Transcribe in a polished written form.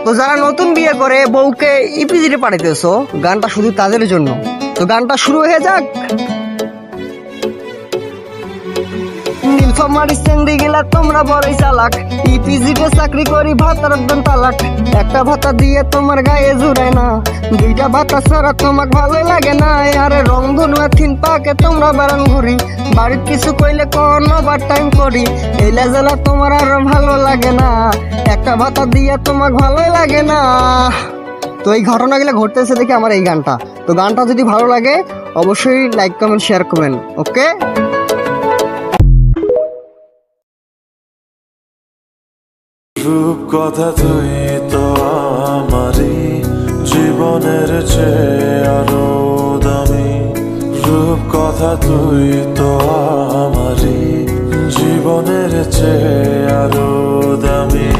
তো যারা নতুন বিয়ে করে বউকে ইপিজিটে পাঠাইতেছো, গানটা শুধু তাদের জন্য। তো গানটা শুরু হয়ে যাক। নীলফামারী চেংড়ি গেলা তোমরা বড়ই চালাক, ইপিজিটে চাকরি করি ভাতার একদম তালাক। একটা ভাতা দিয়ে তোমার গায়ে জুড়ায় না, দুইটা ভাতা ছাড়া তোমাক ভালো লাগে না। আরে রং ধনুয়া থিন পাকে তোমরা বারান ঘুরি, বাড়ির কিছু কইলে কোন ওভার টাইম করি। এই লেজেলা তোমার আর ভালো লাগে না, একটা ভাতা দিয়ে তোমাক ভালোই লাগে না। তো এই ঘটনাগুলো ঘটতেছে দেখে আমার এই গানটা। তো গানটা যদি ভালো লাগে অবশ্যই লাইক কমেন্ট শেয়ার করবেন। ওকে। রূপ কথা তুই তো আমারই জীবনের চেয়ে আরো দামি। রূপ কথা তুই তো আমারই জীবনের চেয়ে আরো দামি।